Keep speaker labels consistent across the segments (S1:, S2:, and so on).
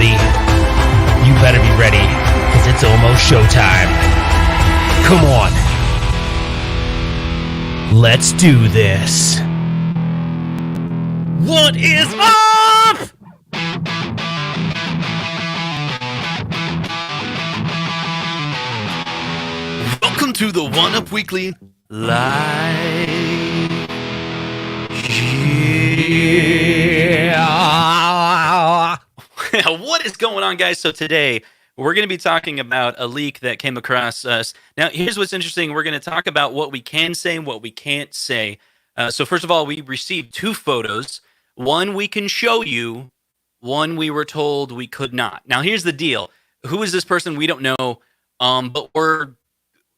S1: ready. You better be ready, because it's almost showtime. Come on. Let's do this. What is up?
S2: Welcome to the One Up Weekly Live.
S1: Yeah.
S2: What is going on, guys? So today we're going to be talking about a leak that came across us. Now, here's what's interesting. We're going to talk about what we can say and what we can't say. So first of all, we received two photos. One we can show you. One we were told we could not. Now, here's the deal. Who is this person? We don't know. But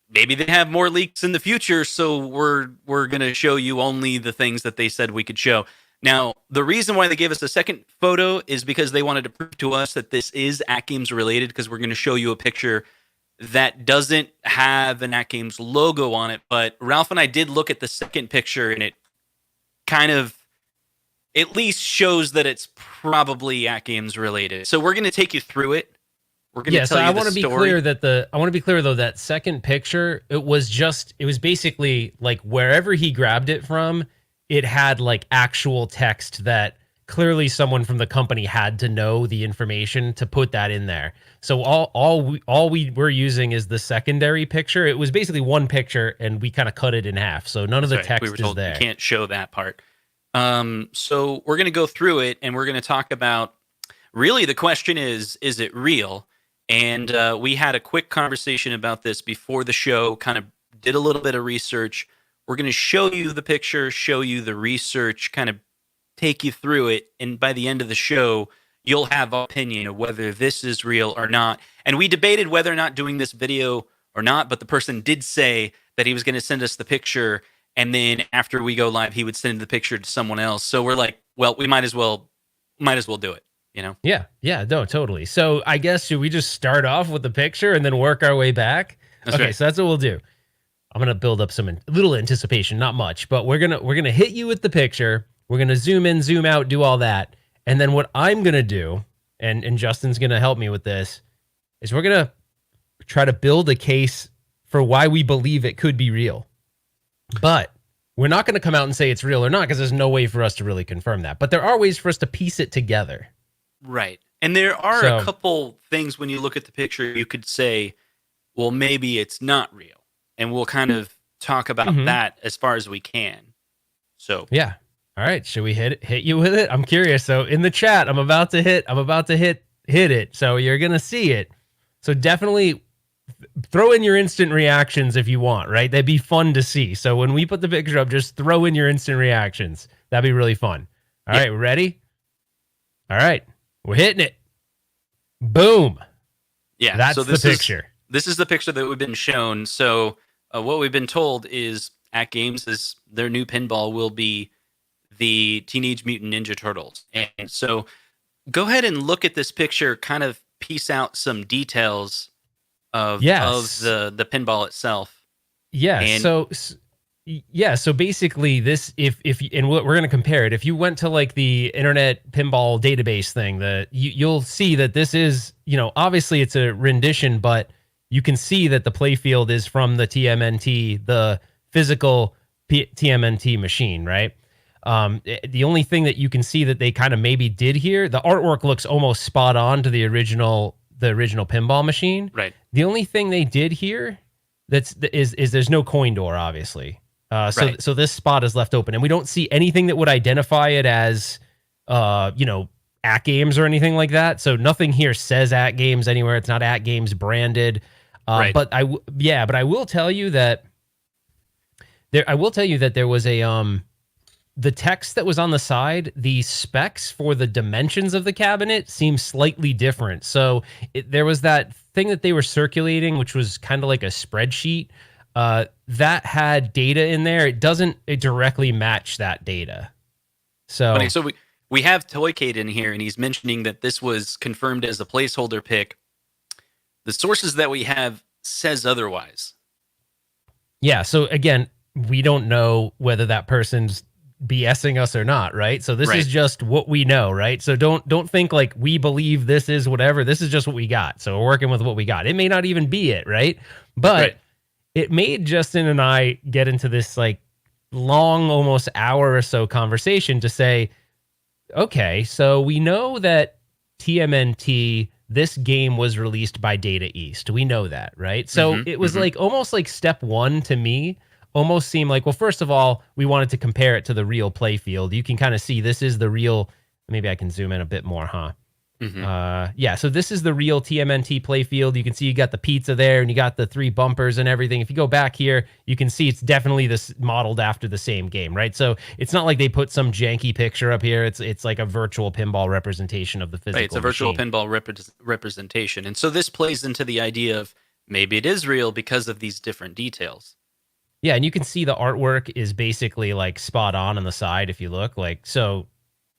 S2: maybe they have more leaks in the future, so we're going to show you only the things that they said we could show. Now, the reason why they gave us a second photo is because they wanted to prove to us that this is AtGames related, because we're going to show you a picture that doesn't have an AtGames logo on it. But Ralph and I did look at the second picture, and it kind of at least shows that it's probably AtGames related. So we're going to take you through it. We're going to tell you
S1: I want to be
S2: story.
S1: clear though, that second picture, it was basically like wherever he grabbed it from, it had like actual text that clearly someone from the company had to know the information to put that in there. So all we were using is the secondary picture. It was basically one picture, and we kind of cut it in half. So none of the text
S2: we were told
S1: is there.
S2: You can't show that part. So we're going to go through it, and we're going to talk about, really the question is it real? And we had a quick conversation about this before the show, kind of did a little bit of research. We're going to show you the picture, show you the research, kind of take you through it. And by the end of the show, you'll have an opinion of whether this is real or not. And we debated whether or not doing this video or not, but the person did say that he was going to send us the picture. And then after we go live, he would send the picture to someone else. So we're like, well, we might as well do it. You know?
S1: Yeah, no, totally. So I guess, should we just start off with the picture and then work our way back?
S2: That's right.
S1: So that's what we'll do. I'm gonna build up some little anticipation, not much, but we're gonna hit you with the picture. We're gonna zoom in, zoom out, do all that, and then what I'm gonna do, and Justin's gonna help me with this, is we're gonna try to build a case for why we believe it could be real, but we're not gonna come out and say it's real or not, because there's no way for us to really confirm that. But there are ways for us to piece it together.
S2: Right. And there are a couple things when you look at the picture, you could say, well, maybe it's not real. And we'll kind of talk about that as far as we can. So,
S1: yeah. All right. Should we hit you with it? I'm curious. So in the chat, I'm about to hit it. So you're going to see it. So definitely throw in your instant reactions if you want, right? That'd be fun to see. So when we put the picture up, just throw in your instant reactions. That'd be really fun. All right. Ready? All right. We're hitting it. Boom.
S2: Yeah.
S1: That's the picture.
S2: This is the picture that we've been shown. So what we've been told is AtGames is their new pinball will be the Teenage Mutant Ninja Turtles. And so go ahead and look at this picture, kind of piece out some details of the pinball itself.
S1: Yeah.
S2: And
S1: so basically this, if and we're going to compare it. If you went to like the Internet Pinball Database thing, you'll see that this is, obviously it's a rendition, but you can see that the playfield is from the TMNT, the physical TMNT machine, right? The only thing that you can see that they kind of maybe did here, the artwork looks almost spot on to the original pinball machine.
S2: Right.
S1: The only thing they did here is there's no coin door, obviously. So this spot is left open, and we don't see anything that would identify it as, AtGames or anything like that. So nothing here says AtGames anywhere. It's not AtGames branded.
S2: Right.
S1: But I will tell you that there was the text that was on the side, the specs for the dimensions of the cabinet seems slightly different. So there was that thing that they were circulating, which was kind of like a spreadsheet. That had data in there. It directly match that data. So
S2: we have Toykade in here, and he's mentioning that this was confirmed as a placeholder pick. The sources that we have says otherwise.
S1: Yeah. So again, we don't know whether that person's BSing us or not, right? So this
S2: Right.
S1: is just what we know, right? So don't think like we believe this is whatever. This is just what we got. So we're working with what we got. It may not even be it, right? But
S2: Right.
S1: it made Justin and I get into this like long, almost hour or so conversation to say, okay, so we know that TMNT, this game was released by Data East. We know that, right? So it was like almost like step one to me, almost seemed like, well, first of all, we wanted to compare it to the real play field. You can kind of see this is the real, maybe I can zoom in a bit more, huh? Yeah, so this is the real TMNT playfield. You can see you got the pizza there and you got the 3 bumpers and everything. If you go back here, you can see it's definitely this modeled after the same game, right? So it's not like they put some janky picture up here. It's like a virtual pinball representation of the physical.
S2: Right, it's a virtual
S1: machine.
S2: pinball representation. And so this plays into the idea of maybe it is real because of these different details.
S1: Yeah, and you can see the artwork is basically like spot on the side if you look like so.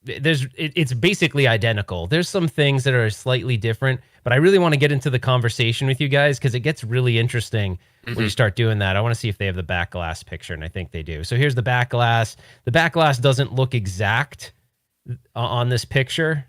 S1: It's basically identical. There's some things that are slightly different, but I really want to get into the conversation with you guys because it gets really interesting when you start doing that. I want to see if they have the back glass picture, and I think they do. So here's the back glass. The back glass doesn't look exact on this picture.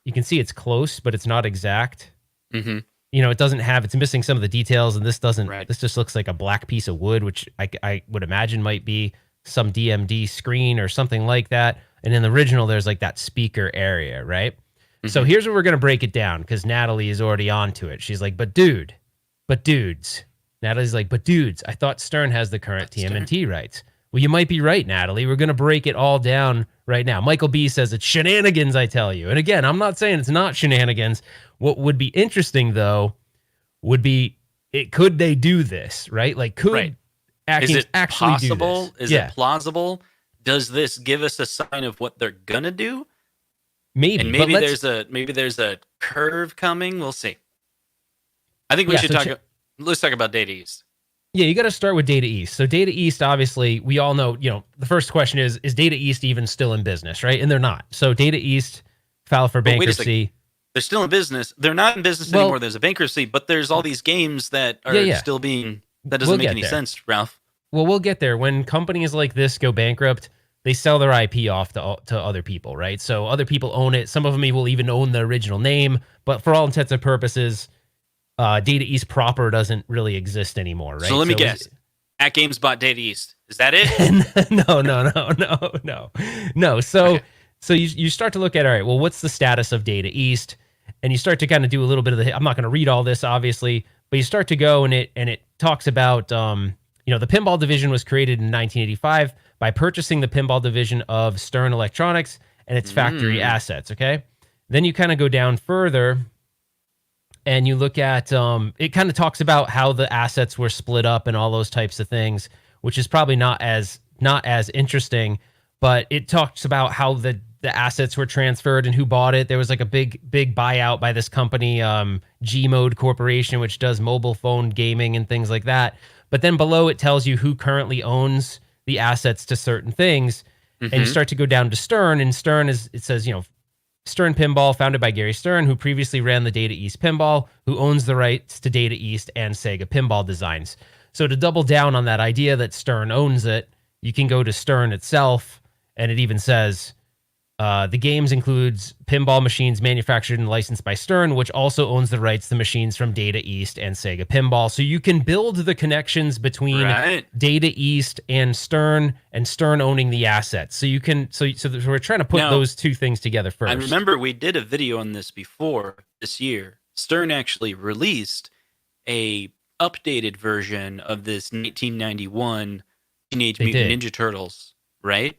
S1: You can see it's close, but it's not exact. You know, it doesn't have, it's missing some of the details, and this doesn't, this just looks like a black piece of wood, which I would imagine might be some DMD screen or something like that. And in the original, there's like that speaker area, right? So here's where we're going to break it down because Natalie is already onto it. She's like, but dudes. Natalie's like, but dudes, I thought Stern has the current TMNT rights. Well, you might be right, Natalie. We're going to break it all down right now. Michael B says it's shenanigans, I tell you. And again, I'm not saying it's not shenanigans. What would be interesting, though, would be, could they do this, right? Like, could
S2: Is it
S1: actually
S2: possible?
S1: do this?
S2: Is it plausible? Does this give us a sign of what they're gonna do?
S1: Maybe.
S2: And maybe there's a curve coming. We'll see. I think we should talk. Let's talk about Data East.
S1: Yeah, you got to start with Data East. So Data East, obviously, we all know. You know, the first question is Data East even still in business, right? And they're not. So Data East filed for bankruptcy.
S2: They're still in business. They're not in business anymore. There's a bankruptcy, but there's all these games that are still being. That doesn't make any sense, Ralph.
S1: Well, we'll get there. When companies like this go bankrupt, they sell their IP off to other people, right? So other people own it. Some of them will even own the original name. But for all intents and purposes, Data East proper doesn't really exist anymore, right?
S2: So let me guess. AtGames bought Data East. Is that it?
S1: No. So you start to look at, all right, well, what's the status of Data East? And you start to kind of do a little bit of I'm not going to read all this, obviously, but you start to go and it talks about, the pinball division was created in 1985 by purchasing the pinball division of Stern Electronics and its factory assets, okay? Then you kind of go down further and you look at, it kind of talks about how the assets were split up and all those types of things, which is probably not as interesting, but it talks about how the assets were transferred and who bought it. There was like a big buyout by this company, Gmode Corporation, which does mobile phone gaming and things like that. But then below it tells you who currently owns the assets to certain things. And you start to go down to Stern, and Stern it says, Stern Pinball, founded by Gary Stern, who previously ran the Data East Pinball, who owns the rights to Data East and Sega Pinball designs. So to double down on that idea that Stern owns it, you can go to Stern itself, and it even says, the games includes pinball machines manufactured and licensed by Stern, which also owns the rights to machines from Data East and Sega Pinball. So you can build the connections between Data East and Stern owning the assets. So you can, so we're trying to put those two things together first.
S2: I remember we did a video on this before this year. Stern actually released a updated version of this 1991 Teenage Mutant Ninja Turtles, right?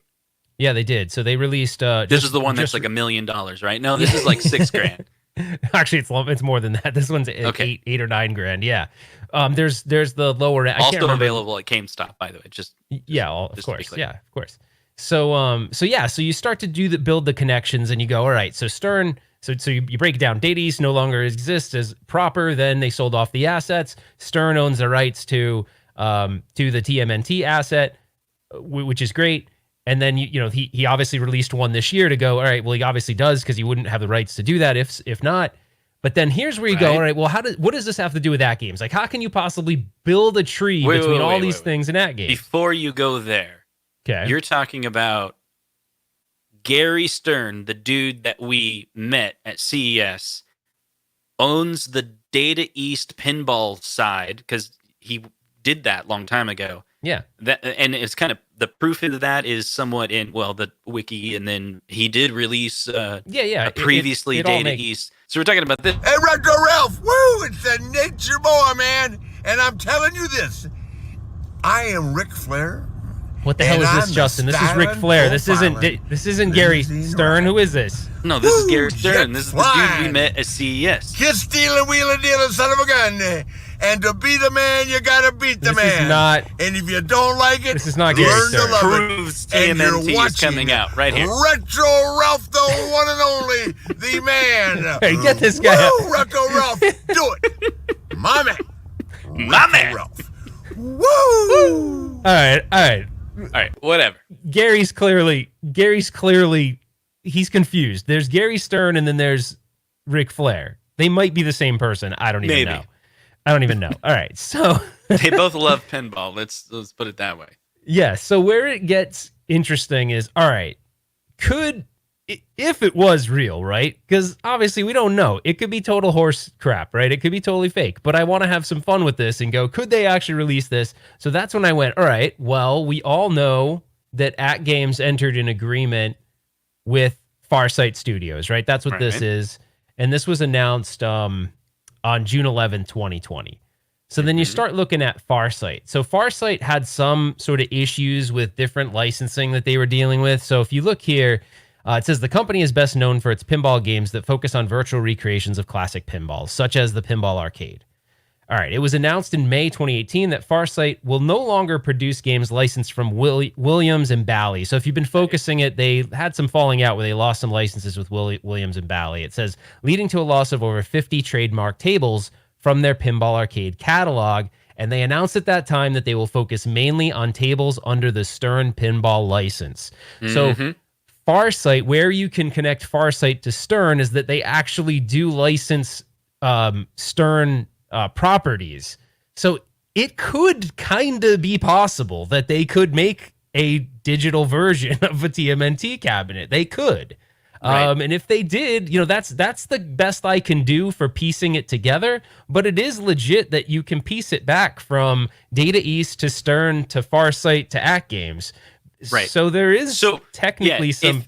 S1: Yeah, they did. So they released.
S2: This is the one that's like $1 million, right? No, this is like $6,000.
S1: Actually, it's more than that. This one's $8 or $9,000. Yeah. There's the lower end.
S2: Also available at GameStop, by the way.
S1: Of course. Yeah, of course. So you start to build the connections, and you go, all right. So Stern. So you break it down. Data East no longer exists as proper. Then they sold off the assets. Stern owns the rights to the TMNT asset, which is great. And then he obviously released one this year to go, all right, well, he obviously does because he wouldn't have the rights to do that if not. But then here's where you go, all right, well, what does this have to do with AtGames? Like, how can you possibly build a tree between all these things in AtGames?
S2: Before you go there,
S1: Okay.
S2: You're talking about Gary Stern, the dude that we met at CES, owns the Data East pinball side because he did that long time ago.
S1: Yeah.
S2: And it's kind of the proof of that is somewhat in the wiki, and then he did release a previously Data East. So we're talking about this.
S3: Hey, Retro Ralph, woo! It's a nature boy, man, and I'm telling you this: I am Ric Flair.
S1: What the hell is this, Justin? This is Ric Flair. This isn't Gary Stern. Who is this?
S2: No, this is Gary Stern. This is the dude we met at CES.
S3: Kiss stealing, wheeling, dealing, son of a gun. And to be the man, you gotta beat the man.
S1: This is not.
S3: And if you don't like it,
S1: this is not Gary
S3: learn
S1: Stern.
S3: to love
S2: Proves
S3: it. And you're
S2: TMNT is
S3: watching
S2: coming out right here.
S3: Retro Ralph, the one and only, the man.
S1: Hey, get this guy out.
S3: Retro Ralph, do it. My man.
S2: My man.
S3: Ralph. Woo!
S1: All right.
S2: All right, whatever.
S1: Gary's clearly, he's confused. There's Gary Stern and then there's Ric Flair. They might be the same person. I don't even know. I don't even know. All right, so
S2: they both love pinball. Let's put it that way.
S1: Yeah. So where it gets interesting is, all right, if it was real, right? Because obviously we don't know. It could be total horse crap, right? It could be totally fake. But I want to have some fun with this and go, could they actually release this? So that's when I went, all right, well, we all know that AtGames entered an agreement with Farsight Studios, right? That's what this is. And this was announced on June 11, 2020. So then you start looking at Farsight. So Farsight had some sort of issues with different licensing that they were dealing with. So if you look here, it says the company is best known for its pinball games that focus on virtual recreations of classic pinballs, such as the Pinball Arcade. All right, it was announced in May 2018 that Farsight will no longer produce games licensed from Williams and Bally. So if you've been focusing it, they had some falling out where they lost some licenses with Williams and Bally. It says, leading to a loss of over 50 trademark tables from their Pinball Arcade catalog. And they announced at that time that they will focus mainly on tables under the Stern Pinball license. So Farsight, where you can connect Farsight to Stern is that they actually do license Stern properties. So it could kind of be possible that they could make a digital version of a TMNT cabinet. They could. And if they did, that's the best I can do for piecing it together. But it is legit that you can piece it back from Data East to Stern to Farsight to AtGames.
S2: Right.
S1: So there is technically some.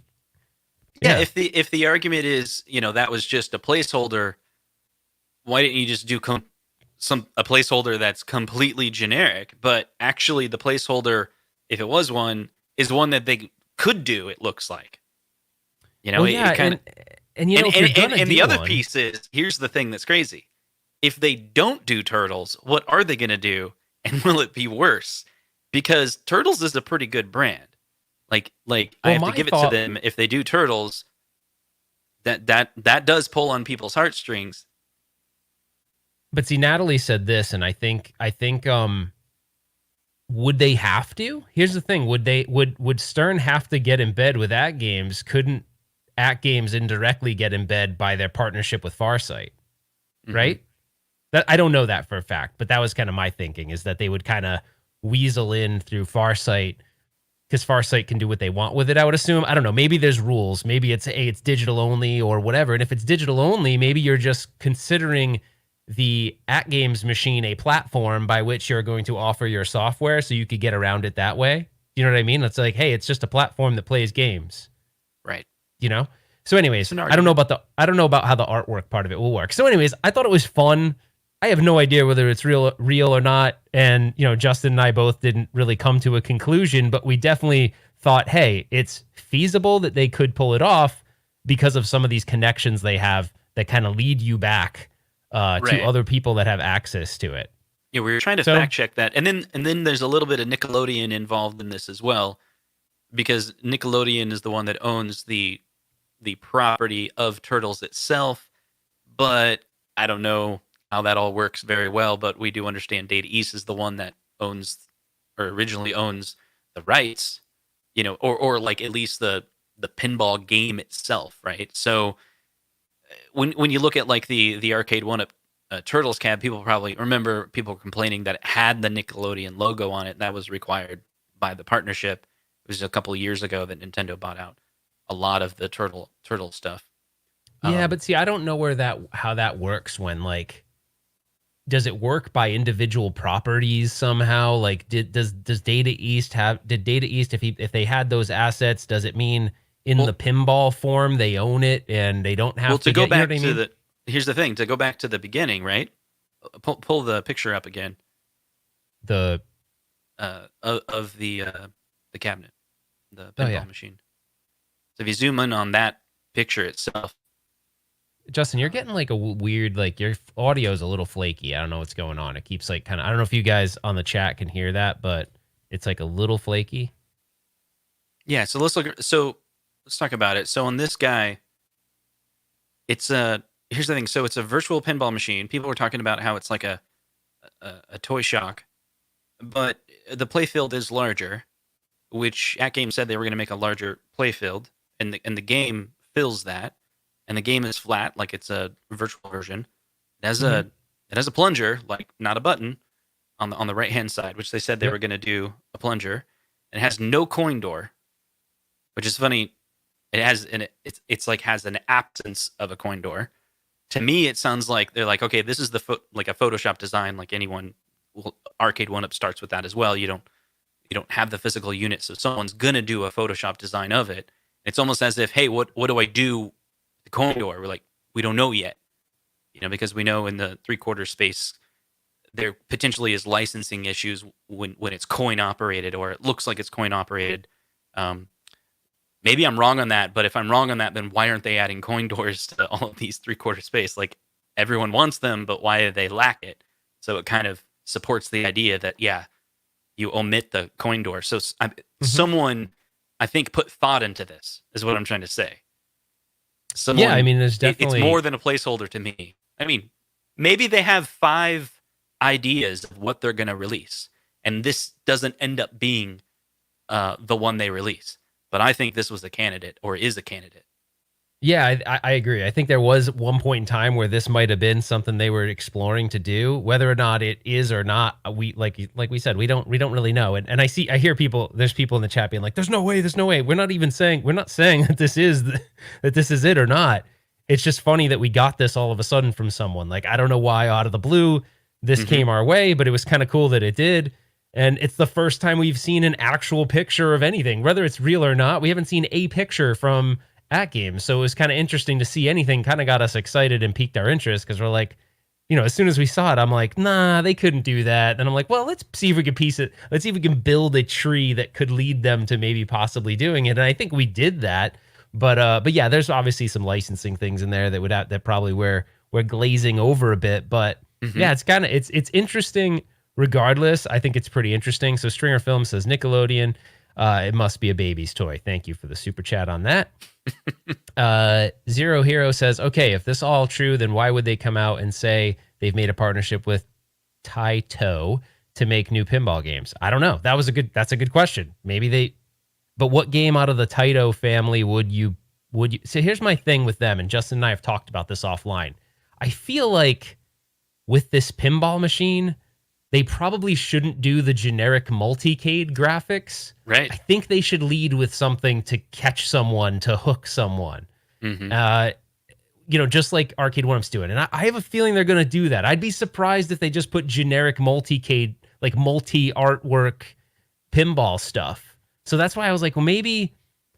S2: If the argument is, that was just a placeholder, why didn't you just do a placeholder that's completely generic? But actually, the placeholder, if it was one, is one that they could do. It looks like, and the other piece is, here's the thing that's crazy: if they don't do Turtles, what are they going to do, and will it be worse? Because Turtles is a pretty good brand. I have to give it to them. If they do Turtles, that does pull on people's heartstrings.
S1: But see, Natalie said this, and I think, would they have to? Here's the thing: would Stern have to get in bed with AtGames? Couldn't AtGames indirectly get in bed by their partnership with Farsight? Right? That I don't know that for a fact, but that was kind of my thinking: is that they would kind of weasel in through Farsight, because Farsight can do what they want with it, I would assume. I don't know. Maybe there's rules. Maybe it's digital only or whatever. And if it's digital only, maybe you're just considering the AtGames machine a platform by which you're going to offer your software, so you could get around it that way. You know what I mean? It's like, hey, it's just a platform that plays games.
S2: Right.
S1: So anyways, I don't know about how the artwork part of it will work. So anyways, I thought it was fun. I have no idea whether it's real or not. And, Justin and I both didn't really come to a conclusion, but we definitely thought, hey, it's feasible that they could pull it off because of some of these connections they have that kind of lead you back to other people that have access to it.
S2: Yeah, we were trying to fact check that. And then there's a little bit of Nickelodeon involved in this as well, because Nickelodeon is the one that owns the property of Turtles itself. But I don't know how that all works very well, but we do understand Data East is the one that originally owns the rights, or like at least the pinball game itself, right? So when you look at like the arcade one up Turtles cab, people probably remember people complaining that it had the Nickelodeon logo on it. That was required by the partnership. was a couple of years ago that Nintendo bought out a lot of the turtle stuff.
S1: Yeah, but see, I don't know how that works when like, does it work by individual properties somehow? Like, does Data East if they had those assets, does it mean in the pinball form they own it and they don't have
S2: to go
S1: get,
S2: back
S1: you know
S2: to the here's the thing, to go back to the beginning, right? Pull the picture up again.
S1: The
S2: of the cabinet, the pinball machine. So if you zoom in on that picture itself,
S1: Justin, you're getting like a weird, like your audio is a little flaky. I don't know what's going on. It keeps like kind of, I don't know if you guys on the chat can hear that, but it's like a little flaky.
S2: Yeah. So let's talk about it. So on this guy, it's here's the thing. So it's a virtual pinball machine. People were talking about how it's like a toy shock, but the playfield is larger, which AtGames said they were going to make a larger playfield, and the game fills that. And the game is flat, like it's a virtual version. It has a plunger, like not a button, on the right hand side, which they said they were going to do a plunger. And it has no coin door, which is funny. It has it's like has an absence of a coin door. To me, it sounds like they're like, okay, this is like a Photoshop design, like anyone. Arcade 1-Up starts with that as well. You don't have the physical unit, so someone's gonna do a Photoshop design of it. It's almost as if, hey, what do I do? The coin door, we're like, we don't know yet, because we know in the 3/4 space there potentially is licensing issues when it's coin operated, or it looks like it's coin operated. Maybe I'm wrong on that, but if I'm wrong on that, then why aren't they adding coin doors to all of these 3/4 space? Like, everyone wants them, but why do they lack it? So it kind of supports the idea that, yeah, you omit the coin door. So someone, I think, put thought into this, is what I'm trying to say.
S1: Yeah, I mean, there's definitely...
S2: It's more than a placeholder to me. I mean, maybe they have 5 ideas of what they're going to release, and this doesn't end up being the one they release. But I think this was a candidate, or is a candidate.
S1: Yeah, I agree. I think there was one point in time where this might have been something they were exploring to do. Whether or not it is or not, we like we said, we don't really know. And I hear people. There's people in the chat being like, "There's no way. There's no way." We're not saying that this is it or not. It's just funny that we got this all of a sudden from someone. Like, I don't know why out of the blue this came our way, but it was kind of cool that it did. And it's the first time we've seen an actual picture of anything, whether it's real or not. We haven't seen a picture from AtGames, so it was kind of interesting to see anything. Kind of got us excited and piqued our interest, because we're like, as soon as we saw it, I'm like, nah, they couldn't do that. And I'm like, well, let's see if we can piece it. Let's see if we can build a tree that could lead them to maybe possibly doing it. And I think we did that. But yeah, there's obviously some licensing things in there that probably we're glazing over a bit. But yeah, it's interesting. Regardless, I think it's pretty interesting. So Stringer Film says Nickelodeon. It must be a baby's toy. Thank you for the super chat on that. Zero Hero says, okay, if this all true, then why would they come out and say they've made a partnership with Taito to make new pinball games? I don't know. That's a good question. But what game out of the Taito family would you? So here's my thing with them, and Justin and I have talked about this offline. I feel like with this pinball machine, they probably shouldn't do the generic multicade graphics.
S2: Right.
S1: I think they should lead with something to catch someone, to hook someone. Just like Arcade 1-Up's doing. And I have a feeling they're going to do that. I'd be surprised if they just put generic multicade, like multi-artwork pinball stuff. So that's why I was like, well, maybe...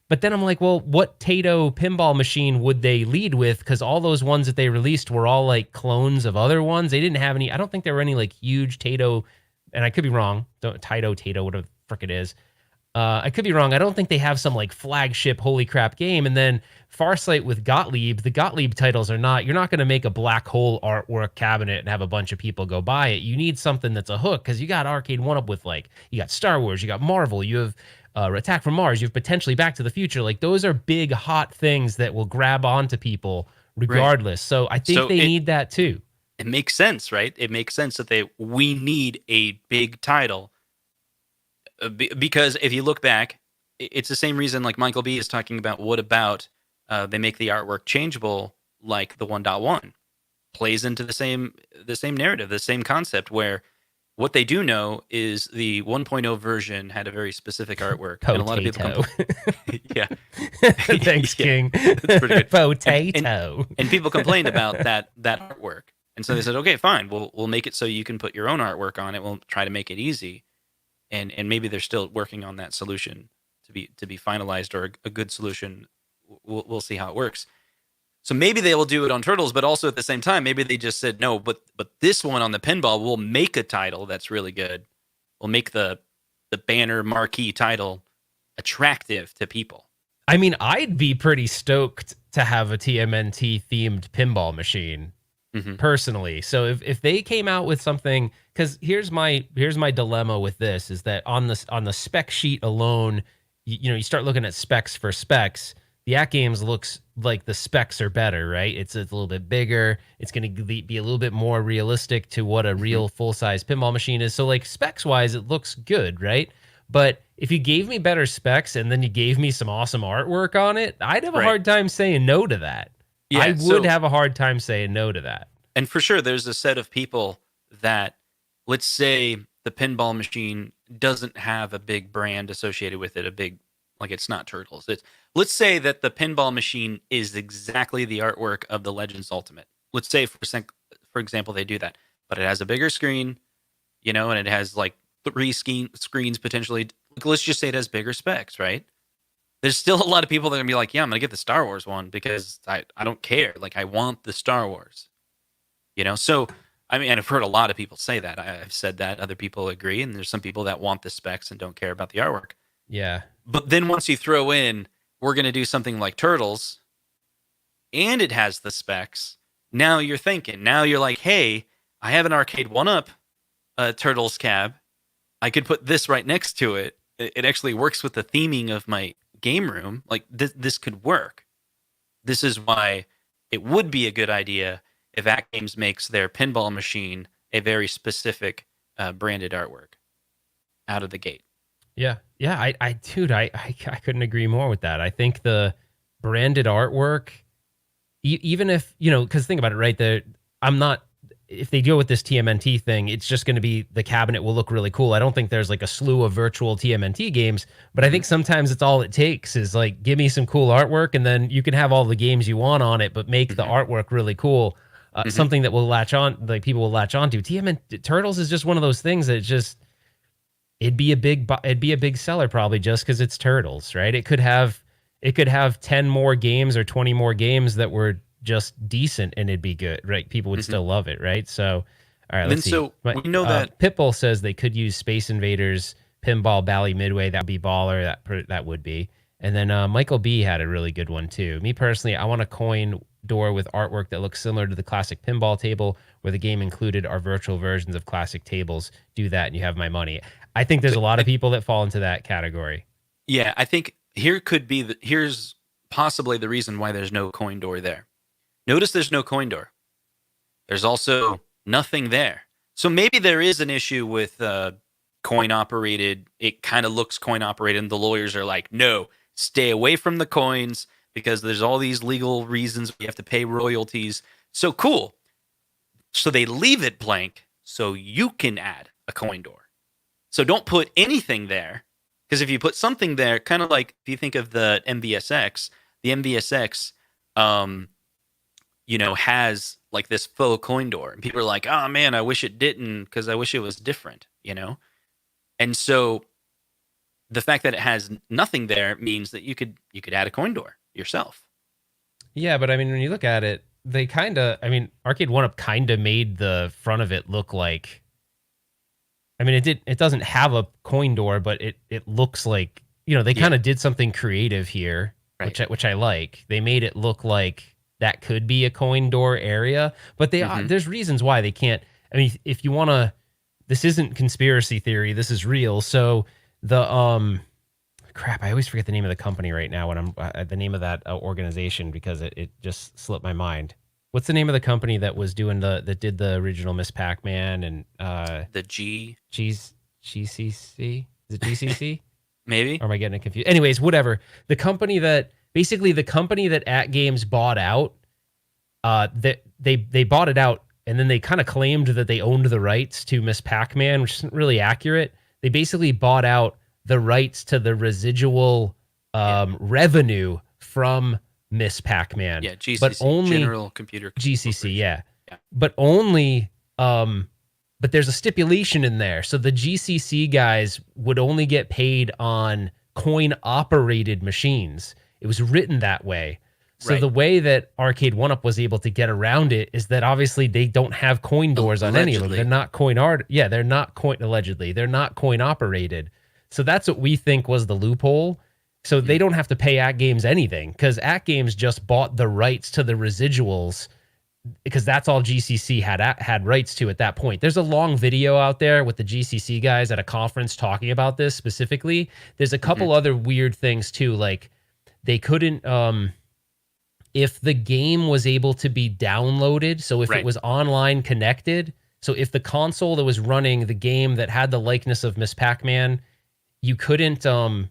S1: But then I'm like, well, what Taito pinball machine would they lead with? Because all those ones that they released were all like clones of other ones. They didn't have any. I don't think there were any like huge Taito, and I could be wrong. Taito, whatever the frick it is. I could be wrong. I don't think they have some like flagship holy crap game. And then Farsight with Gottlieb. The Gottlieb titles are not. You're not going to make a black hole artwork cabinet and have a bunch of people go buy it. You need something that's a hook, because you got Arcade 1-Up with like, you got Star Wars, you got Marvel, you have Attack from Mars, you have potentially Back to the Future. Like, those are big hot things that will grab onto people regardless. Right. So I think they need that too.
S2: It makes sense, right? It makes sense that we need a big title, because if you look back, it's the same reason like Michael B is talking about. What about they make the artwork changeable like the 1.1 plays into the same narrative, the same concept, where What they do know is the 1.0 version had a very specific artwork, and a lot of people yeah,
S1: Thanks,
S2: yeah,
S1: King.
S2: that's pretty good.
S1: Potato.
S2: And people complained about that artwork, and so they said, okay, fine, we'll make it so you can put your own artwork on it. We'll try to make it easy, and maybe they're still working on that solution to be finalized, or a good solution. We'll see how it works. So maybe they will do it on Turtles, but also at the same time, maybe they just said, no, but this one on the Pinball, will make a title that's really good. We'll make the banner marquee title attractive to people.
S1: I mean, I'd be pretty stoked to have a TMNT themed pinball machine, personally. So if they came out with something, because here's my dilemma with this, is that on the spec sheet alone, you start looking at specs for specs. The AtGames looks like the specs are better, right? It's a little bit bigger. It's going to be a little bit more realistic to what a real full-size pinball machine is. So, like, specs-wise, it looks good, right? But if you gave me better specs and then you gave me some awesome artwork on it, I'd have a hard time saying no to that. Yeah, I would have a hard time saying no to that.
S2: And for sure, there's a set of people that, let's say the pinball machine doesn't have a big brand associated with it, it's not Turtles. Let's say that the pinball machine is exactly the artwork of the Legends Ultimate. Let's say, for example, they do that, but it has a bigger screen, and it has like 3 screens potentially. Let's just say it has bigger specs, right? There's still a lot of people that are gonna be like, yeah, I'm gonna get the Star Wars one because I don't care. Like, I want the Star Wars, So, I mean, and I've heard a lot of people say that. I've said that. Other people agree, and there's some people that want the specs and don't care about the artwork.
S1: Yeah.
S2: But then once you throw in, we're going to do something like Turtles, and it has the specs, now you're thinking. Now you're like, hey, I have an Arcade 1-Up Turtles cab. I could put this right next to it. It actually works with the theming of my game room. Like, this could work. This is why it would be a good idea if AtGames makes their pinball machine a very specific branded artwork out of the gate.
S1: Yeah. I couldn't agree more with that. I think the branded artwork, even if, because think about it, right? If they deal with this TMNT thing, it's just going to be, the cabinet will look really cool. I don't think there's like a slew of virtual TMNT games, but I think sometimes it's all it takes is like, give me some cool artwork, and then you can have all the games you want on it, but make the artwork really cool. Something that will latch on, like people will latch onto. Turtles is just one of those things that it'd be a big seller probably just because it's Turtles, right? It could have 10 more games or 20 more games that were just decent and it'd be good, right? People would still love it, right? So, all right, let's see.
S2: So we know that
S1: Pitbull says they could use Space Invaders, Pinball, Bally Midway. That would be baller. That would be. And then Michael B had a really good one too. Me personally, I want a coin door with artwork that looks similar to the classic pinball table, where the game included are virtual versions of classic tables. Do that and you have my money. I think there's a lot of people that fall into that category.
S2: Yeah, I think here's possibly the reason why there's no coin door there. Notice there's no coin door. There's also nothing there. So maybe there is an issue with coin operated. It kind of looks coin operated, and the lawyers are like, no, stay away from the coins because there's all these legal reasons we have to pay royalties. So cool. So they leave it blank so you can add a coin door. So don't put anything there, because if you put something there, kind of like if you think of the MVSX has like this faux coin door, and people are like, oh man, I wish it didn't, because I wish it was different, And so the fact that it has nothing there means that you could add a coin door yourself.
S1: Yeah, but I mean, when you look at it, they Arcade 1-Up kind of made the front of it look like, it doesn't have a coin door, but it looks like, they kind of did something creative here, right, which I like. They made it look like that could be a coin door area, but there's reasons why they can't. I mean, if you want to, this isn't conspiracy theory, this is real. So the crap, I always forget the name of the company right now when I'm the name of that organization, because it just slipped my mind. What's the name of the company that was doing that did the original Miss Pac-Man and
S2: the GCC?
S1: Is it GCC?
S2: Maybe.
S1: Or am I getting it confused? Anyways, whatever. The company that AtGames bought out, they bought it out, and then they kind of claimed that they owned the rights to Miss Pac-Man, which isn't really accurate. They basically bought out the rights to the residual revenue from Miss Pac-Man.
S2: Yeah, GCC,
S1: but only
S2: General Computer
S1: GCC, yeah. But only but there's a stipulation in there. So the GCC guys would only get paid on coin operated machines. It was written that way. So the way that Arcade 1-Up was able to get around it is that obviously they don't have coin doors on any of them. They're not coin art. Yeah, they're not coin allegedly. They're not coin operated. So that's what we think was the loophole. So they don't have to pay AtGames anything because AtGames just bought the rights to the residuals because that's all GCC had rights to at that point. There's a long video out there with the GCC guys at a conference talking about this specifically. There's a couple other weird things too, like they couldn't if the game was able to be downloaded, so if it was online connected, so if the console that was running the game that had the likeness of Miss Pac-Man, you couldn't do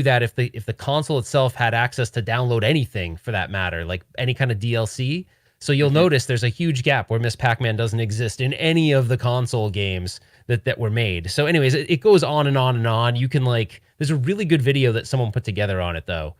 S1: that if the console itself had access to download anything for that matter, like any kind of DLC. So you'll notice there's a huge gap where Miss Pac-Man doesn't exist in any of the console games that were made. So anyways, it goes on and on and on. You can there's a really good video that someone put together on it though.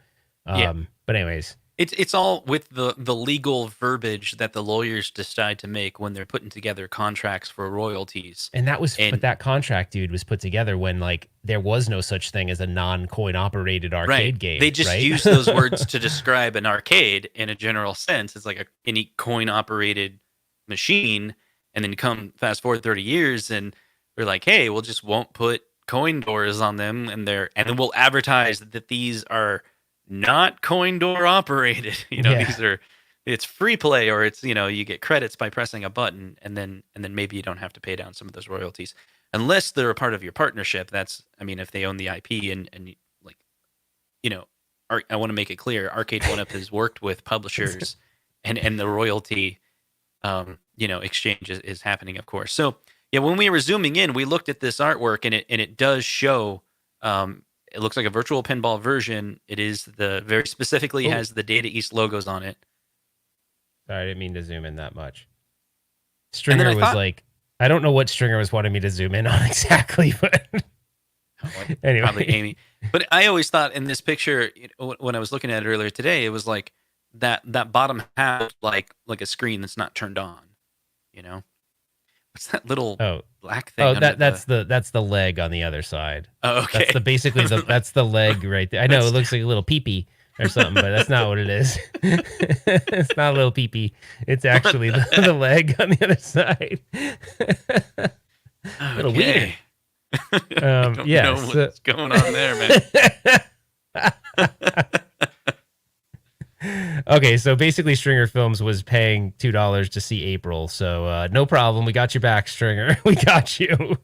S1: But anyways.
S2: It's all with the legal verbiage that the lawyers decide to make when they're putting together contracts for royalties.
S1: And but that contract, dude, was put together when there was no such thing as a non-coin operated arcade game.
S2: They just use those words to describe an arcade in a general sense. It's like any coin operated machine. And then come fast forward 30 years and we're like, hey, we'll just won't put coin doors on them and then we'll advertise that these are not coin door operated. These are, it's free play, or it's, you get credits by pressing a button, and then maybe you don't have to pay down some of those royalties unless they're a part of your partnership. That's, if they own the IP and I want to make it clear, Arcade 1-Up has worked with publishers and the royalty exchange is happening, of course. So yeah, when we were zooming in, we looked at this artwork and it does show it looks like a virtual pinball version. It is very specifically has the Data East logos on it.
S1: Sorry, I didn't mean to zoom in that much. Stringer was I don't know what Stringer was wanting me to zoom in on exactly, but anyway.
S2: Probably Amy. But I always thought in this picture, when I was looking at it earlier today, it was like that bottom half, like a screen that's not turned on. What's that little black thing?
S1: Oh, that's the leg on the other side.
S2: Oh, okay.
S1: That's that's the leg right there. I know it looks like a little peepee or something, but that's not what it is. It's not a little peepee. It's actually the leg on the other side. A little weird.
S2: I don't know what's going on there, man.
S1: Okay, so basically Stringer Films was paying $2 to see April, so no problem. We got your back, Stringer. We got you.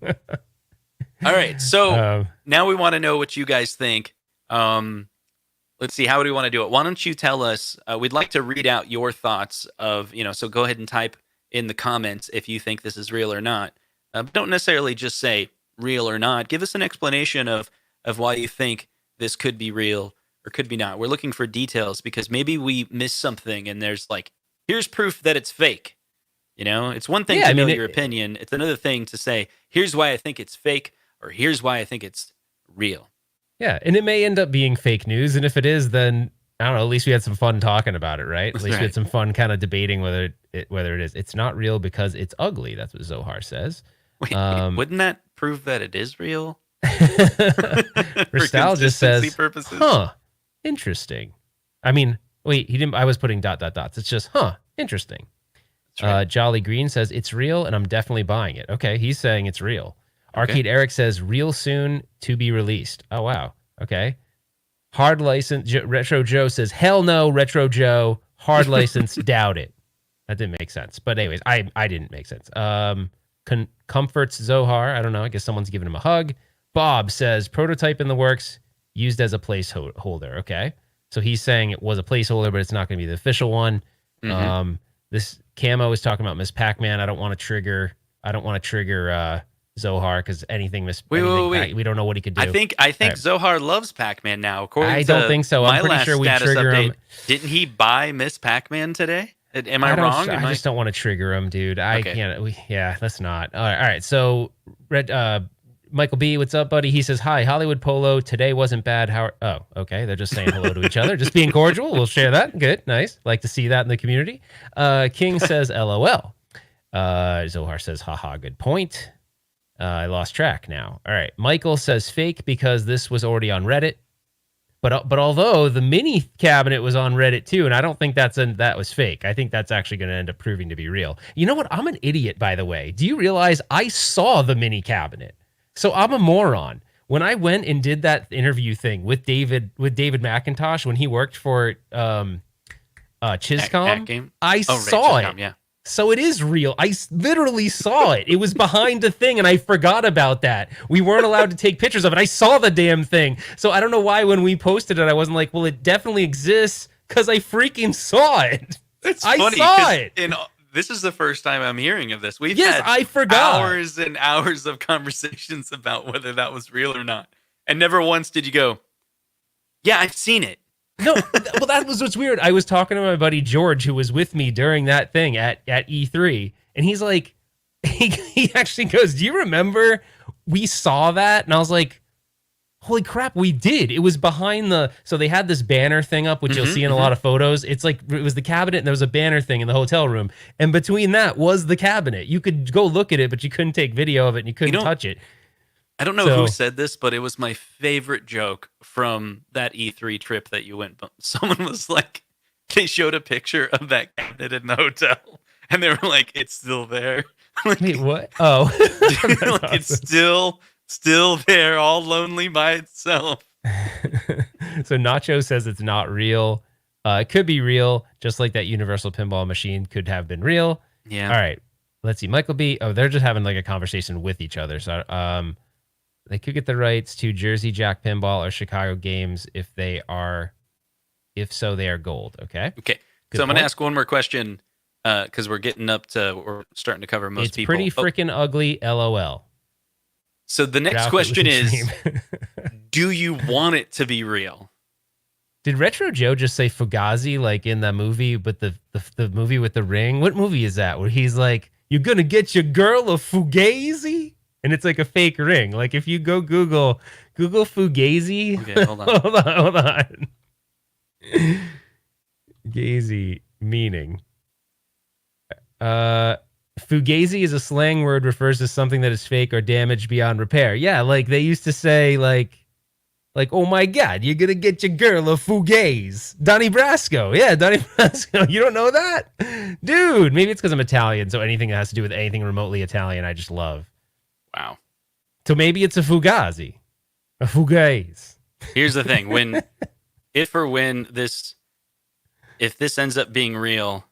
S2: All right, so now we want to know what you guys think. Let's see, how do we want to do it? Why don't you tell us, we'd like to read out your thoughts of, so go ahead and type in the comments if you think this is real or not. Don't necessarily just say real or not. Give us an explanation of why you think this could be real or could be not. We're looking for details because maybe we missed something and there's here's proof that it's fake. It's one thing to know your opinion. It's another thing to say, here's why I think it's fake or here's why I think it's real.
S1: Yeah, and it may end up being fake news. And if it is, then I don't know, at least we had some fun talking about it, right? At least we had some fun kind of debating whether it is. It's not real because it's ugly. That's what Zohar says.
S2: Wait, wouldn't that prove that it is real?
S1: Ristal just says,
S2: purposes?
S1: Interesting. Wait, he didn't. I was putting ... It's just, interesting. Right. Jolly Green says, it's real and I'm definitely buying it. Okay, he's saying it's real. Okay. Arcade Eric says, real soon to be released. Oh, wow. Okay. Hard license. Retro Joe says, hell no, Retro Joe. Hard license, doubt it. That didn't make sense. But anyways, I didn't make sense. Comforts Zohar. I don't know. I guess someone's giving him a hug. Bob says, prototype in the works, used as a placeholder. Okay. So he's saying it was a placeholder, but it's not going to be the official one. Mm-hmm. This Camo is talking about Miss Pac-Man. I don't want to trigger Zohar because anything
S2: Wait.
S1: We don't know what he could do.
S2: I think right. Zohar loves Pac-Man now. According
S1: I don't think so. I'm pretty sure we trigger him.
S2: Didn't he buy Miss Pac-Man today? Am I wrong?
S1: I just don't want to trigger him, dude. I
S2: Okay.
S1: can't. Yeah, let's not. All right. So, Michael B, what's up, buddy? He says, "Hi, Hollywood Polo. Today wasn't bad. How?" Oh, okay. They're just saying hello to each other, just being cordial. We'll share that. Good, nice. Like to see that in the community. King says, "LOL." Zohar says, "Haha, good point." I lost track now. All right. Michael says, "Fake because this was already on Reddit." But although the mini cabinet was on Reddit too, and I don't think that was fake. I think that's actually going to end up proving to be real. You know what? I'm an idiot, by the way. Do you realize I saw the mini cabinet? So I'm a moron. When I went and did that interview thing with David McIntosh when he worked for Chiscom,
S2: AtGame?
S1: I
S2: Oh, right,
S1: saw
S2: Chiscom,
S1: it.
S2: yeah.
S1: So it is real. I literally saw it. It was behind the thing, and I forgot about that. We weren't allowed to take pictures of it. I saw the damn thing. So I don't know why when we posted it, I wasn't like, well, it definitely exists, because I freaking saw it.
S2: It's
S1: I
S2: funny,
S1: saw
S2: 'cause
S1: it.
S2: This is the first time I'm hearing of this. We've
S1: Yes,
S2: had
S1: I forgot.
S2: hours and hours of conversations about whether that was real or not. And never once did you go, yeah, I've seen it.
S1: No, well, that was what's weird. I was talking to my buddy George, who was with me during that thing at E3, and he's like, he actually goes, "Do you remember we saw that?" And I was like, "Holy crap, we did!" It was behind so they had this banner thing up, which you'll see in a lot of photos. It's like it was the cabinet, and there was a banner thing in the hotel room, and between that was the cabinet. You could go look at it, but you couldn't take video of it, and you couldn't touch it.
S2: I don't know who said this, but it was my favorite joke from that E3 trip that you went. Someone was like, they showed a picture of that cabinet in the hotel, and they were like, "It's still there." Like,
S1: wait, what? Oh,
S2: like, awesome. It's still there, all lonely by itself.
S1: So Nacho says it's not real. It could be real, just like that Universal Pinball machine could have been real.
S2: Yeah.
S1: All right. Let's see. Michael B. Oh, they're just having like a conversation with each other. So they could get the rights to Jersey Jack Pinball or Chicago Games if so, they are gold. Okay.
S2: Okay.
S1: Good
S2: So I'm going to
S1: point.
S2: ask one more question because we're starting to cover most
S1: It's
S2: people.
S1: pretty freaking ugly. LOL.
S2: So the next
S1: Ralph,
S2: question
S1: it was a
S2: is,
S1: dream.
S2: do you want it to be real?
S1: Did Retro Joe just say Fugazi like in that movie, but the movie with the ring? What movie is that? Where he's like, "You're gonna get your girl a Fugazi," and it's like a fake ring. Like if you go Google Fugazi.
S2: Okay, hold on.
S1: hold on. Fugazi meaning. Fugazi is a slang word, refers to something that is fake or damaged beyond repair. Yeah, like they used to say like, "Oh my God, you're gonna get your girl a Fugazi." Donnie Brasco. Yeah, Donnie Brasco. You don't know that? Dude, maybe it's because I'm Italian, so anything that has to do with anything remotely Italian, I just love.
S2: Wow.
S1: So maybe it's a Fugazi. A Fugazi.
S2: Here's the thing. If this ends up being real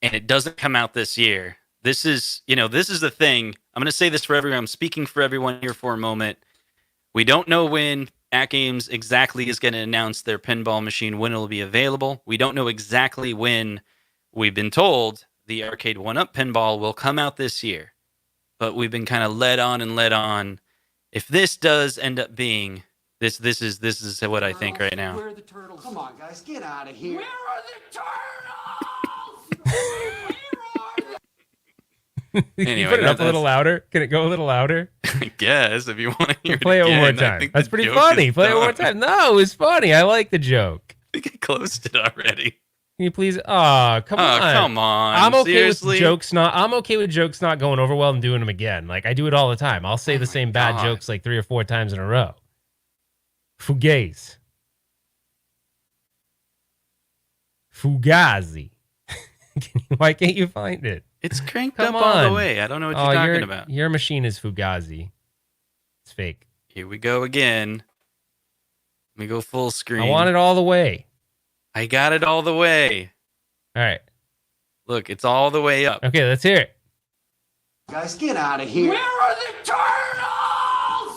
S2: and it doesn't come out this year, this is the thing. I'm going to say this for everyone. I'm speaking for everyone here for a moment. We don't know when AtGames exactly is going to announce their pinball machine, when it'll be available. We don't know exactly when. We've been told the Arcade 1-Up pinball will come out this year, but we've been kind of led on. If this does end up being this is what I think right now.
S4: Where are the turtles? Come on, guys, get out of here. Where are the turtles?
S2: Anyway,
S1: Put it up a little louder. Can it go a little louder?
S2: I guess if you want to hear
S1: Play it one more
S2: again, I
S1: time.
S2: think
S1: That's
S2: the
S1: pretty
S2: joke
S1: funny.
S2: is
S1: Play it one more
S2: done.
S1: time. No, it's funny. I like the joke.
S2: I think I closed it already.
S1: Can you please? Oh, come on.
S2: Come on.
S1: I'm okay
S2: Seriously?
S1: with jokes not. I'm okay with jokes not going over well and doing them again. Like I do it all the time. I'll say the same bad
S2: God.
S1: jokes like 3 or 4 times in a row. Fugazi. Fugazi. Why can't you find it?
S2: It's cranked
S1: Come
S2: up all the
S1: on.
S2: way. I don't know what you're talking about.
S1: Your machine is Fugazi. It's fake.
S2: Here we go again. Let me go full screen.
S1: I want it all the way.
S2: I got it all the way.
S1: All right.
S2: Look, it's all the way up.
S1: Okay, let's hear it.
S4: Guys, get out of here. Where are the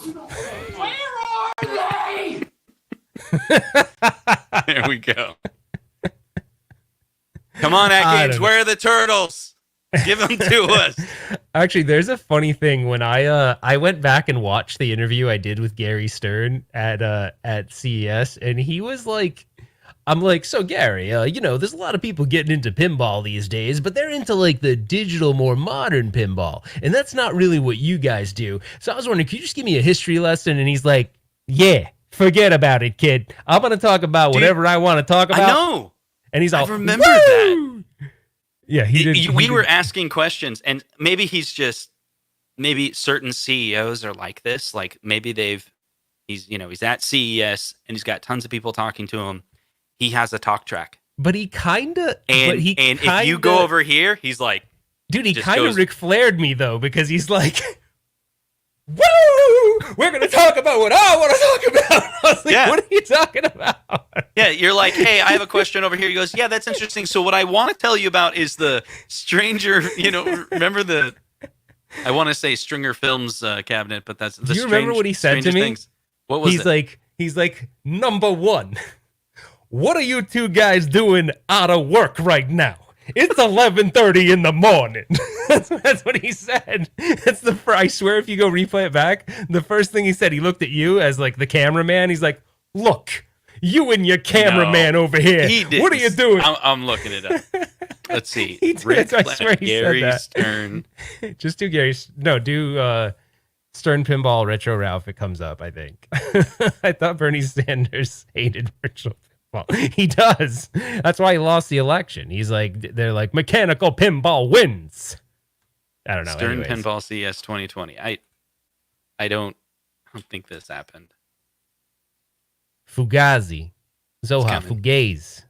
S4: turtles? Where are they?
S2: There we go. Come on,
S1: I
S2: AtGames.
S1: don't
S2: Where are the turtles? Give them to us.
S1: Actually, there's a funny thing when I went back and watched the interview I did with Gary Stern at CES, and he was like, I'm like, so Gary, there's a lot of people getting into pinball these days, but they're into like the digital, more modern pinball. And that's not really what you guys do. So I was wondering, could you just give me a history lesson? And he's like, yeah, forget about it, kid. I'm going to talk about whatever I want to talk about.
S2: I know.
S1: And he's all,
S2: I remember that.
S1: Yeah,
S2: we were asking questions, and maybe maybe certain CEOs are like this. Like maybe he's at CES and he's got tons of people talking to him. He has a talk track.
S1: But he kind of...
S2: And if you go over here, he's like...
S1: Dude, he kind of Ric Flaired me, though, because he's like... Woo! We're going to talk about what I want to talk about. I was like, what are you talking about?
S2: Yeah, you're like, hey, I have a question over here. He goes, yeah, that's interesting. So what I want to tell you about is the Stranger... remember I want to say Stringer Films cabinet, but that's...
S1: Do you remember what he said to me?
S2: Things. What was it?
S1: He's like, number one... What are you two guys doing out of work right now? It's 11:30 in the morning. That's what he said. I swear, if you go replay it back, the first thing he said, he looked at you as like the cameraman. He's like, look, you and your cameraman over here. What are you doing?
S2: I'm looking it up. Let's see.
S1: He did. I swear he
S2: Gary
S1: said that.
S2: Stern.
S1: Just do Gary. No, do Stern Pinball Retro Ralph. It comes up, I think. I thought Bernie Sanders hated virtual. Well, he does. That's why he lost the election. They're like, mechanical pinball wins. I don't know.
S2: Stern Pinball CS 2020. I don't think this happened.
S1: Fugazi. Zoha, Fugaze.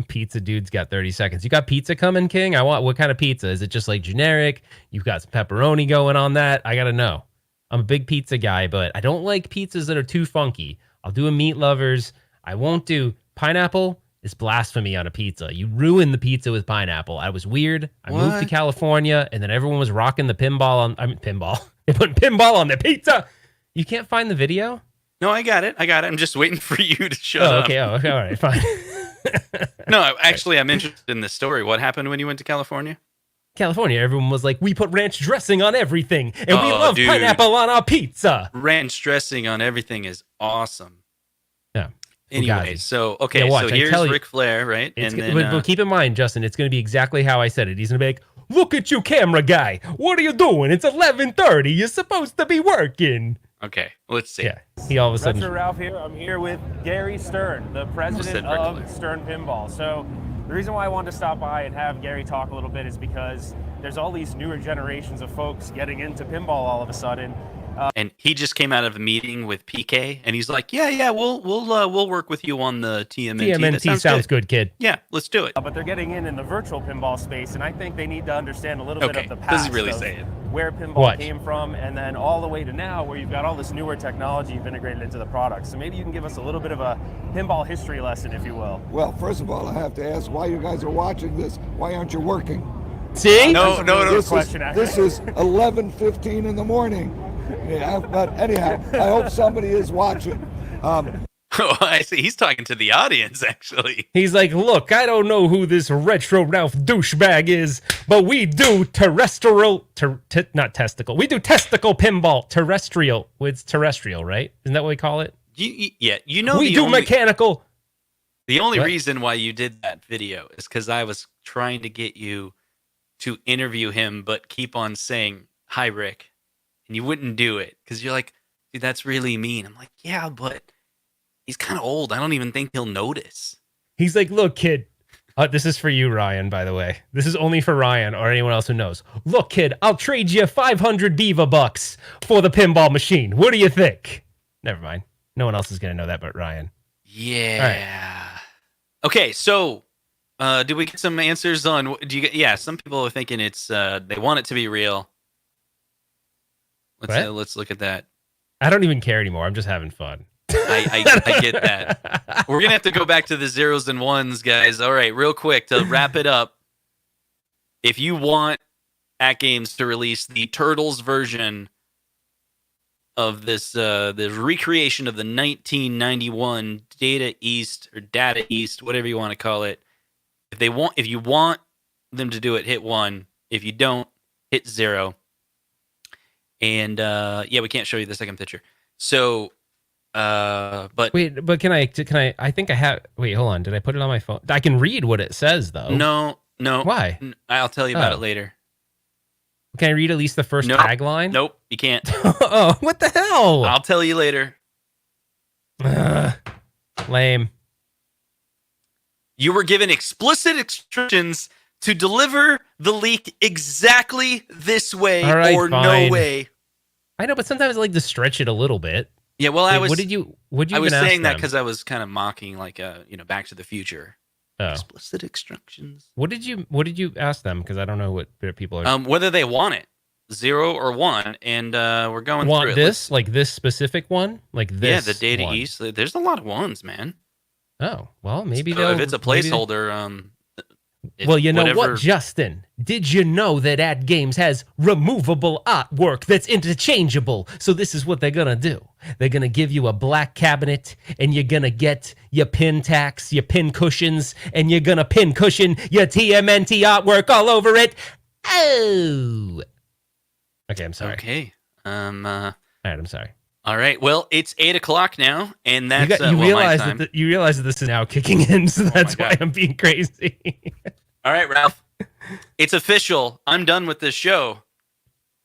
S1: Pizza dude's got 30 seconds. You got pizza coming, King? What kind of pizza? Is it just like generic? You've got some pepperoni going on that? I got to know. I'm a big pizza guy, but I don't like pizzas that are too funky. I'll do a meat lovers. I won't do pineapple. It's blasphemy on a pizza. You ruin the pizza with pineapple. I was weird. I moved to California, and then everyone was rocking the pinball. Pinball. They put pinball on the pizza. You can't find the video?
S2: No, I got it. I'm just waiting for you to shut up.
S1: Okay. Oh, okay. All right. Fine.
S2: No, actually, I'm interested in this story. What happened when you went to California?
S1: California, everyone was like, we put ranch dressing on everything, and we love pineapple on our pizza.
S2: Ranch dressing on everything is awesome.
S1: Yeah.
S2: Anyway, so here's Ric Flair, right?
S1: But keep in mind, Justin, it's going to be exactly how I said it. He's going to be like, look at you, camera guy. What are you doing? It's 11:30. You're supposed to be working.
S2: Okay, let's see.
S1: Yeah, he all of a sudden...
S5: Retro Ralph here. I'm here with Gary Stern, the president of Stern Pinball. So the reason why I wanted to stop by and have Gary talk a little bit is because there's all these newer generations of folks getting into pinball all of a sudden.
S2: And he just came out of a meeting with PK, and he's like, "Yeah, we'll work with you on the TMNT.
S1: TMNT sounds good, kid.
S2: Yeah, let's do it."
S5: But they're getting in the virtual pinball space, and I think they need to understand a little bit of the past.
S2: Does he really say it?
S5: Where pinball came from, and then all the way to now, where you've got all this newer technology you've integrated into the product. So maybe you can give us a little bit of a pinball history lesson, if you will.
S6: Well, first of all, I have to ask why you guys are watching this. Why aren't you working?
S1: See?
S2: No.
S6: This is 11:15 in the morning. Yeah, but anyhow, I hope somebody is watching.
S2: Oh, I see. He's talking to the audience, actually.
S1: He's like, look, I don't know who this Retro Ralph douchebag is, but we do not testicle. We do testicle pinball. Terrestrial. It's terrestrial, right? Isn't that what we call it?
S2: We
S1: do mechanical.
S2: The only reason why you did that video is because I was trying to get you to interview him, but keep on saying, hi, Rick. And you wouldn't do it because you're like, dude, that's really mean. I'm like, yeah, but he's kind of old. I don't even think he'll notice.
S1: He's like, look, kid. This is for you, Ryan, by the way. This is only for Ryan or anyone else who knows. Look, kid, I'll trade you 500 Diva bucks for the pinball machine. What do you think? Never mind. No one else is going to know that but Ryan.
S2: Yeah. Right. Okay, so did we get some answers on... some people are thinking it's they want it to be real. Let's look at that.
S1: I don't even care anymore. I'm just having fun.
S2: I get that. We're going to have to go back to the zeros and ones, guys. All right, real quick to wrap it up. If you want AtGames to release the Turtles version of this, the recreation of the 1991 Data East, whatever you want to call it, if you want them to do it, hit 1. If you don't, hit 0. And we can't show you the second picture. So But
S1: Wait, but can I? I think I have. Wait, hold on. Did I put it on my phone? I can read what it says though.
S2: no.
S1: Why?
S2: I'll tell you about it
S1: Oh.
S2: later.
S1: Can I read at least the first
S2: Nope.
S1: tagline?
S2: Nope, you can't.
S1: Oh, what the hell?
S2: I'll tell you later.
S1: Lame.
S2: You were given explicit instructions to deliver the leak exactly this way
S1: All right,
S2: or
S1: fine.
S2: no way.
S1: I know, but sometimes I like to stretch it a little bit.
S2: Yeah, well,
S1: Wait, what did you
S2: I was
S1: even ask
S2: saying that
S1: them?
S2: because I was kind of mocking, like, Back to the Future.
S1: Oh.
S2: Explicit instructions.
S1: What did you ask them? Because I don't know what people are.
S2: Whether they want it, 0 or 1, and we're going
S1: Want
S2: through it.
S1: this? Like this specific one? Like this?
S2: Yeah, the Data
S1: one.
S2: East. There's a lot of ones, man.
S1: Oh, well, maybe
S2: So
S1: they'll.
S2: if it's a
S1: maybe they-
S2: placeholder,
S1: Well, you know
S2: whatever-
S1: what, Justin? Did you know that AtGames has removable artwork that's interchangeable? So this is what they're going to do. They're going to give you a black cabinet, and you're going to get your pin tacks, your pin cushions, and you're going to pin cushion your TMNT artwork all over it. Oh. Okay, I'm sorry.
S2: Okay.
S1: All right, I'm sorry.
S2: All right. Well, it's 8:00 now, and that's
S1: You
S2: my
S1: realize
S2: time.
S1: that you realize that this is now kicking in, so that's
S2: my
S1: why
S2: God.
S1: I'm being crazy.
S2: All right, Ralph. It's official. I'm done with this show.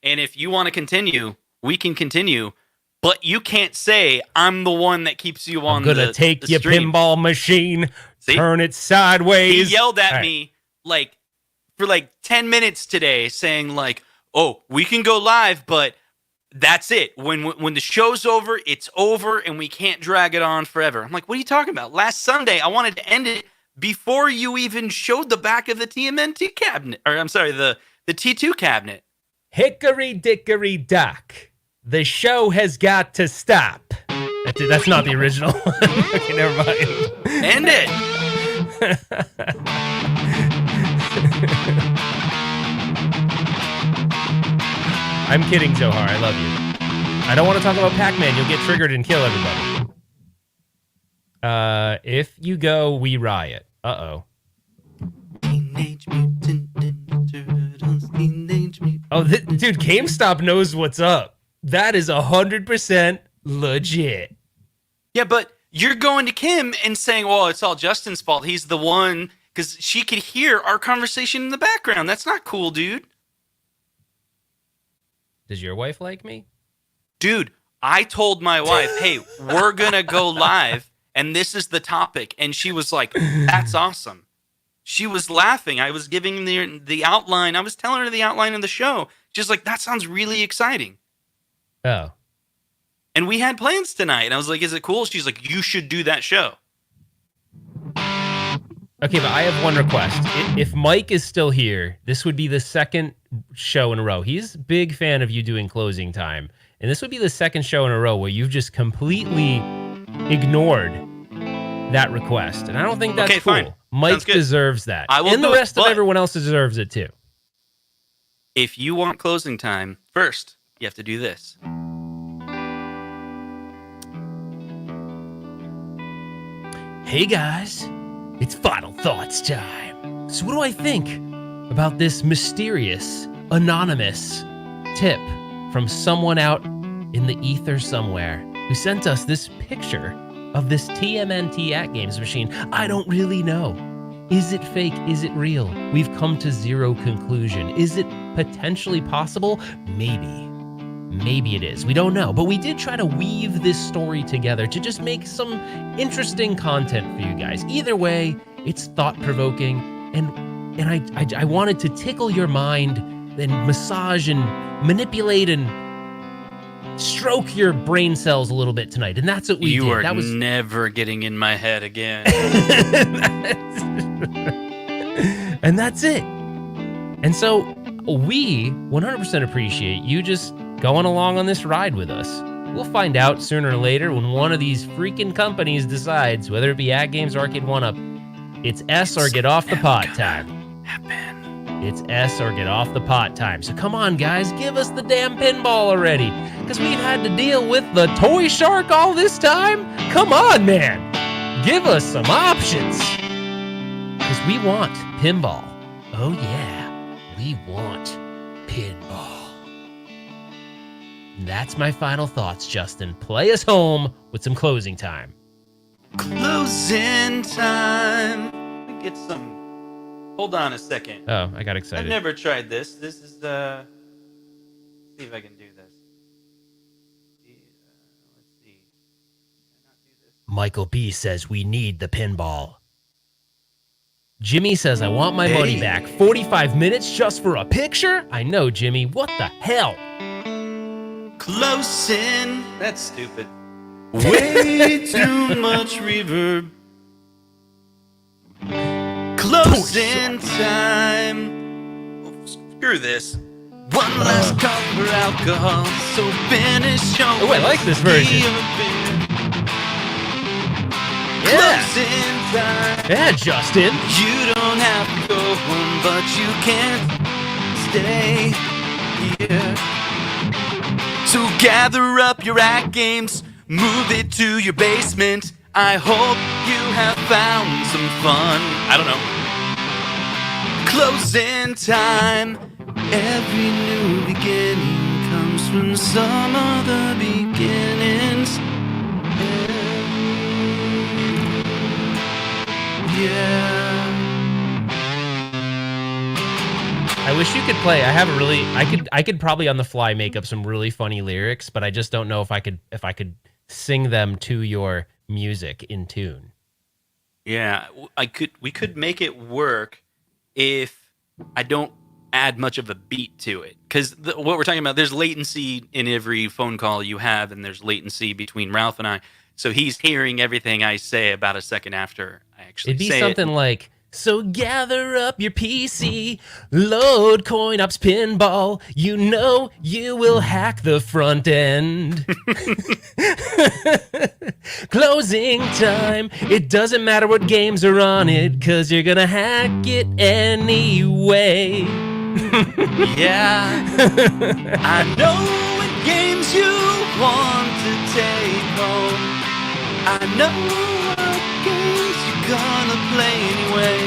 S2: And if you want to continue, we can continue. But you can't say I'm the one that keeps you on
S1: I'm gonna
S2: the
S1: take
S2: the
S1: your
S2: stream.
S1: pinball machine,
S2: See?
S1: turn it sideways.
S2: He yelled at
S1: All right.
S2: me for 10 minutes today, saying like, "Oh, we can go live, but that's it. When the show's over, it's over, and we can't drag it on forever." I'm like, "What are you talking about? Last Sunday, I wanted to end it before you even showed the back of the TMNT cabinet, or I'm sorry, the T2 cabinet."
S1: Hickory dickory dock. The show has got to stop. That's not the original. Okay, never mind.
S2: End it.
S1: I'm kidding, Zohar. I love you. I don't want to talk about Pac-Man. You'll get triggered and kill everybody. If you go, we riot. Uh-oh.
S2: Teenage Mutant Ninja Turtles, Teenage Mutant.
S1: Oh, dude, GameStop knows what's up. That is 100% legit.
S2: Yeah, but you're going to Kim and saying, "Well, it's all Justin's fault. He's the one," because she could hear our conversation in the background. That's not cool, dude.
S1: Does your wife like me?
S2: Dude, I told my wife, "Hey, we're going to go live, and this is the topic." And she was like, "That's awesome." She was laughing. I was giving the outline. I was telling her the outline of the show. She's like, "That sounds really exciting."
S1: Oh.
S2: And we had plans tonight. And I was like, "Is it cool?" She's like, "You should do that show."
S1: Okay, but I have one request. If Mike is still here, this would be the second show in a row. He's a big fan of you doing closing time. And this would be the second show in a row where you've just completely ignored that request. And I don't think that's
S2: Okay,
S1: cool.
S2: fine.
S1: Mike
S2: Sounds good.
S1: deserves that.
S2: I will
S1: and the
S2: do it,
S1: rest of
S2: but-
S1: everyone else deserves it too.
S2: If you want closing time, first, you have to do this.
S1: Hey guys, it's Final Thoughts time. So what do I think about this mysterious, anonymous tip from someone out in the ether somewhere who sent us this picture of this TMNT AtGames machine? I don't really know. Is it fake? Is it real? We've come to zero conclusion. Is it potentially possible? Maybe. Maybe it is. We don't know. But we did try to weave this story together to just make some interesting content for you guys. Either way, it's thought-provoking, and I wanted to tickle your mind and massage and manipulate and stroke your brain cells a little bit tonight. And that's what we did.
S2: You are
S1: That was
S2: never getting in my head again.
S1: and that's it. And so we 100% appreciate you just going along on this ride with us. We'll find out sooner or later when one of these freaking companies decides, whether it be AtGames or Arcade 1-Up, it's S or get off the pot time. It's S or get off the pot time. So come on, guys, give us the damn pinball already. Because we've had to deal with the toy shark all this time. Come on, man. Give us some options. Because we want pinball. Oh, yeah. We want pinball. And that's my final thoughts, Justin. Play us home with some closing time.
S2: Closing time. Let me get some. Hold on a second.
S1: Oh, I got excited.
S2: I've never tried this. This is let's see if I can do this. Let's see. Can I not do this?
S1: Michael B says we need the pinball. Jimmy says I want my money back. 45 minutes just for a picture? I know, Jimmy. What the hell?
S2: Closing. That's stupid. Way too much reverb. Closing time. Oh, screw this. One last call for alcohol. So finish your.
S1: Oh, I like this version.
S2: Closing time.
S1: Yeah, Justin.
S2: You don't have to go home, but you can't stay here. So gather up your AtGames, move it to your basement. I hope you have found some fun. I don't know. Closing time. Every new beginning comes from some other beginnings. Yeah.
S1: I wish you could play. I could probably on the fly make up some really funny lyrics, but I just don't know if I could sing them to your music in tune.
S2: Yeah, we could make it work if I don't add much of a beat to it. Because what we're talking about, there's latency in every phone call you have, and there's latency between Ralph and I. So he's hearing everything I say about a second after I actually say it.
S1: It'd be something like, so gather up your PC, load CoinOps Pinball, you know you will hack the front end. Closing time, it doesn't matter what games are on it, cause you're gonna hack it anyway.
S2: Yeah, I know what games you want to take home. I know what games you're gonna play anyway.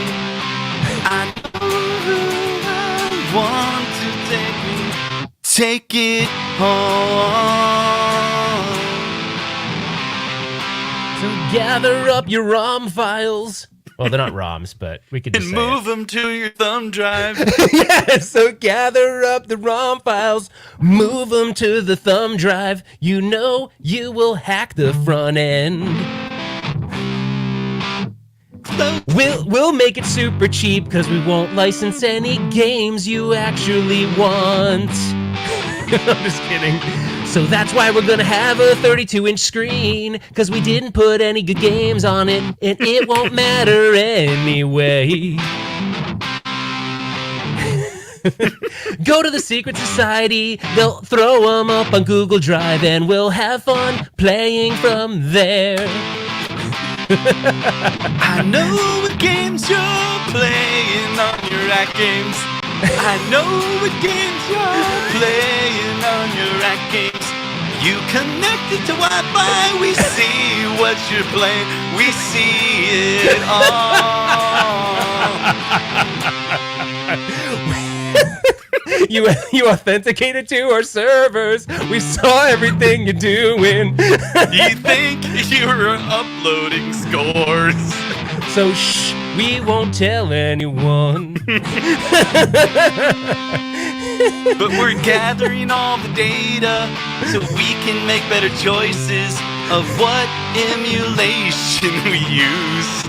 S2: I know who I want to take it home.
S1: So gather up your ROM files. Well, they're not ROMs, but we could just
S2: And
S1: say
S2: move them to your thumb drive.
S1: Yeah, so gather up the ROM files, move them to the thumb drive. You know you will hack the front end. We'll make it super cheap because we won't license any games you actually want. I'm just kidding. So that's why we're gonna have a 32-inch screen, because we didn't put any good games on it, and it won't matter anyway. Go to the Secret Society, they'll throw them up on Google Drive, and we'll have fun playing from there.
S2: I know what games you're playing on your AtGames. I know what games you're playing on your AtGames. You connected to Wi-Fi, we see what you're playing. We see it all.
S1: You authenticated to our servers. We saw everything you're doing.
S2: You think you're uploading scores.
S1: So shh, we won't tell anyone.
S2: But we're gathering all the data so we can make better choices of what emulation we use.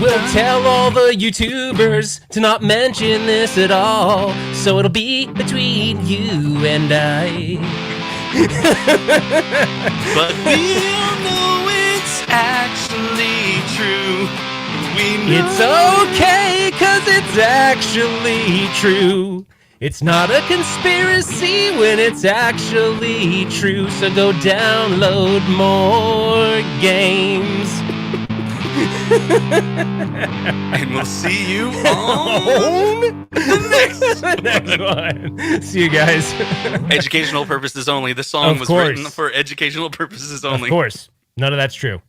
S1: We'll tell all the YouTubers to not mention this at all, so it'll be between you and I.
S2: But we all know it's actually true. We know
S1: It's okay, 'cause it's actually true. It's not a conspiracy when it's actually true, so go download more games.
S2: And we'll see you on the
S1: next one. See you guys.
S2: Educational purposes only. The song
S1: Of
S2: was
S1: course.
S2: written for educational purposes only.
S1: Of course. None of that's true.